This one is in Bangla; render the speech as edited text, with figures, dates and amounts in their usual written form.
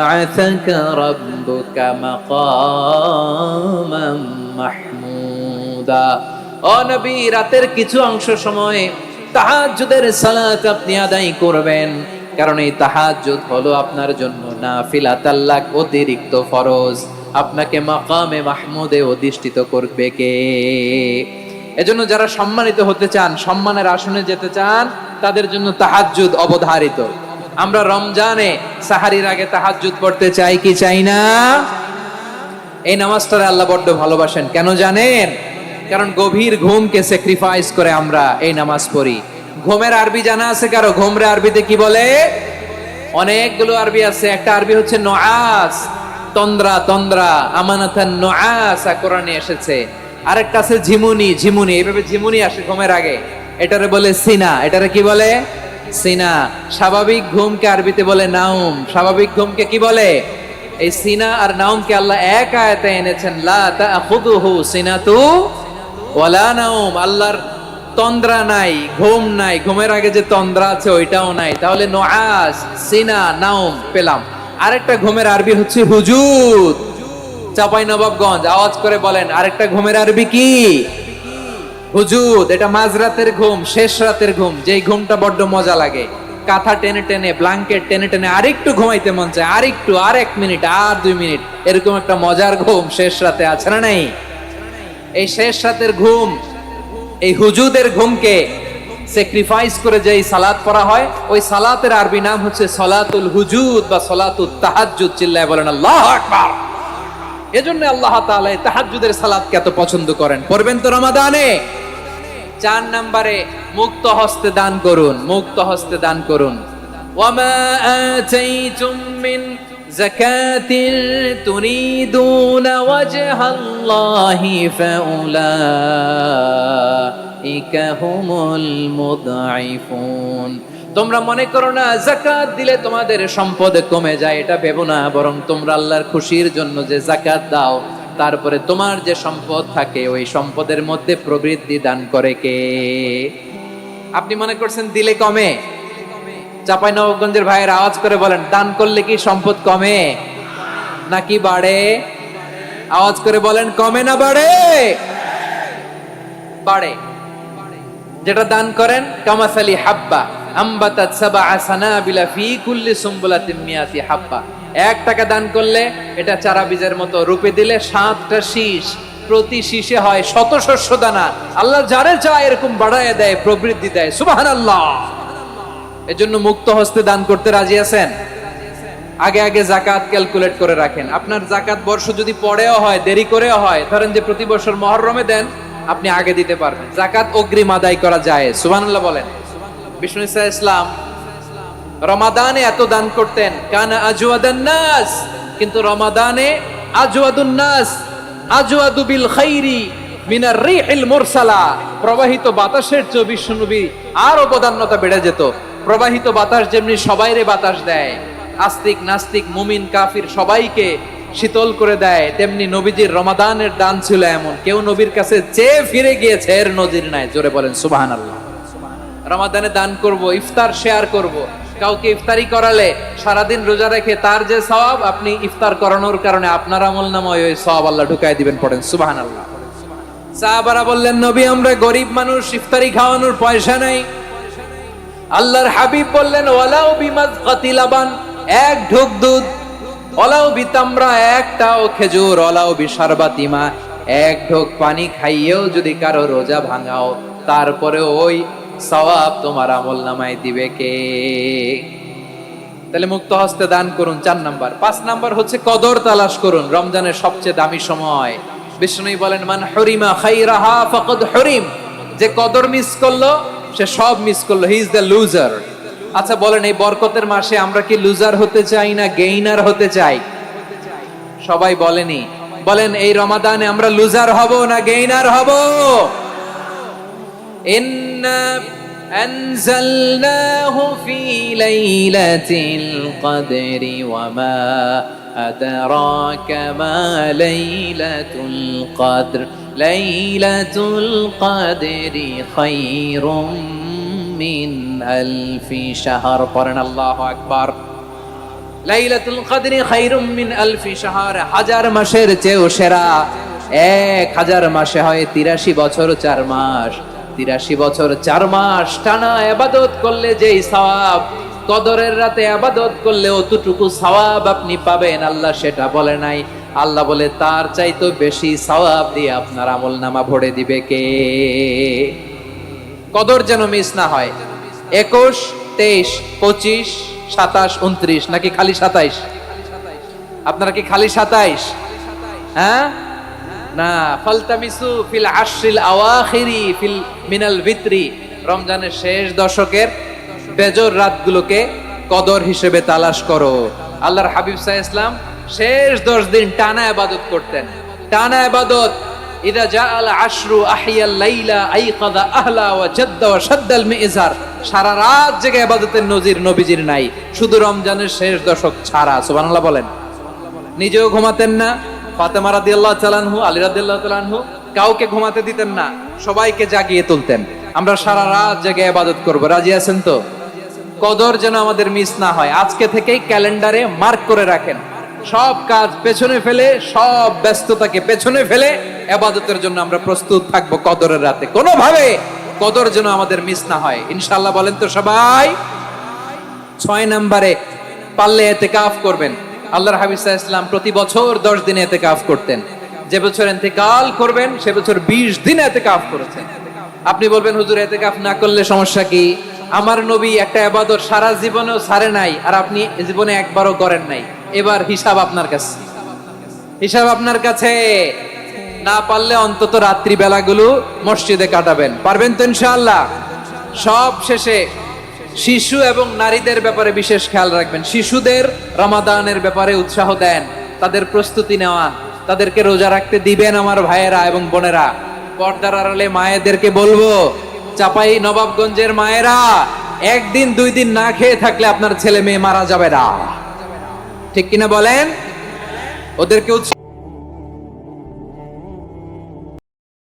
بعثك ربك مقاما محمودا। ও নবী, রাতের কিছু অংশ সময় তাহাজ্জুদের সালাত আপনি আদায় করবেন, কারণ এই তাহাজ্জুদ হলো আপনার জন্য নাফিলাতাল্লাহ, অতিরিক্ত ফরজ। আপনাকে মাকামে মাহমুদে অধিষ্ঠিত করবে কে? এজন্য যারা সম্মানিত হতে চান, সম্মানের আসনে যেতে চান, তাদের জন্য তাহাজ্জুদ অবধারিত। আমরা রমজানে সাহারির আগে তাহাজ্জুদ পড়তে চাই কি চাই না? এই নামাজটারে আল্লাহ বড্ড ভালোবাসেন। কেন জানেন? কারণ গভীর ঘুমকে স্যাক্রিফাইস করে আমরা এই নামাজ পড়ি। ঘুমের আরবি জানা আছে কারো? ঘুমরে আরবিতে কি বলে? অনেকগুলো আরবি আছে। একটা আরবি হচ্ছে নুআস, তন্দ্রা তন্দ্রা, আমানাতান নুআসা কোরআনে এসেছে। আরেকটা আছে ঝিমুনি, ঝিমুনি, এইভাবে ঝিমুনি আসে ঘুমের আগে, এটারে বলে সিনা। এটারে কি বলে? সিনা। স্বাভাবিক ঘুমকে আরবিতে বলে নাউম। স্বাভাবিক ঘুমকে কি বলে? এই সিনা আর নাউমকে আল্লাহ এক আয়াতে এনেছেন, লা তাখুযুহু সিনাতু ওয়ালা নাউম। আল্লাহর তন্দ্রা নাই, ঘুম নাই। ঘুমের আগে যে তন্দ্রা আছে ওইটাও নাই। তাহলে নুআস, সিনা, নাউম পেলাম। আরেকটা ঘুমের আরবি হচ্ছে হুজুদ। চাঁপাইনবাবগঞ্জ আওয়াজ করে বলেন, আরেকটা ঘুমের আরবি কি? হুজুদ। এটা মাঝরাতের ঘুম, শেষ রাতের ঘুম, যেই ঘুমটা বড্ড মজা লাগে। কাঁথা টেনে টেনে, ব্ল্যাঙ্কেট টেনে টেনে আরেকটু ঘুমাইতে মন চায়, আরেকটু, আর 1 মিনিট, আর 2 মিনিট, এরকম একটা মজার ঘুম শেষ রাতে আছে না নাই? এই শেষ রাতের ঘুম, এই হুজুদের ঘুমকে স্যাক্রিফাইস করে যেই সালাত পড়া হয়, ওই সালাতের আরবি নাম হচ্ছে সলাতুল হুজুদ বা সলাতুত তাহাজ্জুদ। চিল্লায় বলেন আল্লাহু আকবার। এজন্য আল্লাহ তাআলা এই তাহাজ্জুদের সালাতকে এত পছন্দ করেন। পড়বেন তো রমাদানে। 4 নম্বরে মুক্ত হস্তে দান করুন, মুক্ত হস্তে দান করুন। ওয়ামা আতাইতুম মিন যাকাতিন তুরিদুনা ওয়াজহাল্লাহি ফাউলাইকা হুমুল মুদঈফুন। তোমরা মনে করো না যাকাত দিলে তোমাদের সম্পদ কমে যায়, এটা ভেবো না। বরং তোমরা আল্লাহর খুশির জন্য যে যাকাত দাও, তারপরে তোমার যে সম্পদ থাকে ওই সম্পদের মধ্যে প্রবৃদ্ধি দান করে কে? আপনি মনে করছেন দিলে কমে? চাঁপাইনবাবগঞ্জের ভাইয়ের আওয়াজ করে বলেন, দান করলে কি সম্পদ কমে নাকি বাড়ে? আওয়াজ করে বলেন, কমে না বাড়ে? বাড়ে। যেটা দান করেন, কামাসালি হাব্বা আম্বাতাত সাবআ সানাবিলা ফি কুল্লি সুমবুলাতিন মিয়াতি হাব্বা। 1 টাকা দান করলে এটা চারা বীজের মতো, রূপে দিলে 7টা শীষ, প্রতি শীষে হয় 100 শস্য দানা। আল্লাহ যারে চায় এরকম বাড়ায় দেয়, প্রবৃদ্ধি দেয়। সুবহানাল্লাহ। এজন্য মুক্ত হস্তে দান করতে রাজি আছেন? আগে আগে যাকাত ক্যালকুলেট করে রাখেন। আপনার যাকাত বর্ষ যদি পরেও হয়, দেরি করেও হয়, ধরেন যে প্রতি বছর মুহররমে দেন, আপনি আগে দিতে পারবেন। যাকাত অগ্রিম আদায় করা যায়। সুবহানাল্লাহ বলেন। বিষ্ণু ইসা ইসলাম রমাদানে এত দান করতেন, কানা আজওয়াদান নাস। কিন্তু রমাদানে আজওয়াদুন নাস আজওয়াদু বিল খাইরি মিনার রিহিল মুরসালা। প্রবাহিত বাতাসের চেয়ে বিশ্বনবী আর অবদান্যতা বেড়ে যেত। প্রবাহিত বাতাস যেমনি সবাইরে বাতাস দেয়, আস্তিক নাস্তিক মুমিন কাফির সবাইকে শীতল করে দেয়, তেমনি নবীজির রমাদানের দান ছিল এমন, কেউ নবীর কাছে চেয়ে ফিরে গিয়েছে এর নজির নাই। জোরে বলেন সুবহানাল্লাহ। রমাদানে দান করব, ইফতার শেয়ার করব। কাউকে ইফতারি করালে সারাদিন রোজা রেখে তার যে সওয়াব, আপনি ইফতার করানোর কারণে আপনার আমলনামায় ওই সওয়াব আল্লাহ ঢুকায় দিবেন। পড়েন সুবহানাল্লাহ। সাহাবারা বললেন, নবী আমরা গরিব মানুষ, ইফতারি খাওয়ানোর পয়সা নাই। আল্লাহর হাবিব বললেন, ওয়ালাউ বিমাজকাতি লাবান, 1 ঢোক দুধ, ওয়ালাউ বিতামরা, 1টাও খেজুর, ওয়ালাউ বিশারবাতিমা, 1 ঢোক পানি খাইয়েও যদি কারো রোজা ভাঙাও, তারপরে ওই সওয়াব তোমার আমলনামায় দিবে কে? তাহলে মুক্ত হস্তে দান করুন, 4 নাম্বার। 5 নাম্বার হচ্ছে কদর তালাশ করুন। রমজানের সবচেয়ে দামি সময়। বিষ্ণু বলেন, মান হুরিমা খাইরাহা ফাকাদ হুরিম। যে কদর মিস করলো সে সব মিস করলো, হি ইজ দ্য লুজার। আচ্ছা বলেন, এই বরকতের মাসে আমরা কি লুজার হতে চাই না গেইনার হতে চাই? সবাই বলেনি। বলেন, এই রমাদানে আমরা লুজার হব না গেইনার হব? ইন্না আনজালনাহু ফি লাইলাতিল কদরি ওয়া মা আদরাকা মা লাইলাতুল কদর লাইলাতুল কদরি খায়রুম মিন আলফি শাহর। পড়েন আল্লাহু আকবার। লাইলাতুল কদরি খায়রুম মিন আলফি শাহর, 1000 মাসের চেয়েও সেরা। 1000 মাসে হয় 83 বছর 4 মাস। 83 বছর 4 মাস টানা ইবাদত করলে যেই সওয়াব, কদরের রাতে ইবাদত করলে অতটুকু সওয়াব আপনি পাবেন, আল্লাহ সেটা বলে নাই। আল্লাহ বলে তার চাইতে বেশি সওয়াব দিয়ে আপনার আমলনামা ভরে দিবে কে? কদর যেন মিস না হয়। 21, 23, 25, 27, 29 নাকি খালি 27? আপনারা কি খালি 27? হ্যাঁ না, ফালতামিসু ফিল আশরিল আওয়াখিরি ফিল মিনাল ভিতরি, রমজানের শেষ দশকের বেজর রাতগুলোকে কদর হিসেবে তালাশ করো। আল্লাহর হাবিব সাল্লাল্লাহু আলাইহি ওয়াসাল্লাম শেষ 10 দিন টানা ইবাদত করতেন, টানা ইবাদত। ইদা জাআল আশরু আহিয়াল লাইলা আইকাদা আহলা ওয়া জাদ্দা ওয়া শাদ্দাল মিজার, সারা রাত জেগে ইবাদতের নজির নবীজির নাই, শুধু রমজানের শেষ দশক ছাড়া। সুবহানাল্লাহ বলেন। নিজেও ঘুমাতেন না, ফাতেমা রাদিয়াল্লাহু তাআলা আনহু, আলী রাদিয়াল্লাহু তাআলা আনহু কাউকে ঘুমাতে দিতেন না, সবাইকে জাগিয়ে তুলতেন। আমরা সারা রাত জেগে ইবাদত করব, রাজি আছেন তো? কদর যেন আমাদের মিস না হয়। আজকে থেকেই ক্যালেন্ডারে মার্ক করে রাখেন, সব কাজ পেছনে ফেলে, সব ব্যস্ততাকে পেছনে ফেলে ইবাদতের জন্য আমরা প্রস্তুত থাকবো কদরের রাতে। কোনোভাবে কদর যেন আমাদের মিস না হয়, ইনশাআল্লাহ। বলেন তো সবাই। 6 নম্বরে পারলে ইতিকাফ করবেন। আল্লাহর হাবিব সাল্লাল্লাহু আলাইহি ওয়াসাল্লাম প্রতি বছর 10 দিন ইতিকাফ করতেন। যে বছর ইন্তেকাল করবেন সে বছর 20 দিন ইতিকাফ করেছেন। আপনি বলবেন হুজুর ইতিকাফ না করলে সমস্যা কি? আমার নবী একটা ইবাদত সারা জীবনেও ছাড়ে নাই, আর আপনি জীবনে একবারও করেন নাই। এবার হিসাব আপনার কাছে, হিসাব আপনার কাছে। না পারলে অন্তত রাত্রি বেলাগুলো মসজিদে কাটাবেন, পারবেন তো ইনশাআল্লাহ? সব শেষে শিশু এবং নারীদের ব্যাপারে বিশেষ খেয়াল রাখবেন। শিশুদের রমাদানের ব্যাপারে উৎসাহ দেন, তাদের প্রস্তুতি নেওয়ান, তাদেরকে রোজা রাখতে দিবেন। আমার ভাইয়েরা এবং বোনেরা, পর্দার আড়ালে মায়েদেরকে বলবো, চাপাই নবাবগঞ্জের মায়েরা, 1 দিন 2 দিন না খেয়ে থাকলে আপনার ছেলে মেয়ে মারা যাবে না, ঠিক কিনা বলেন? ওদেরকে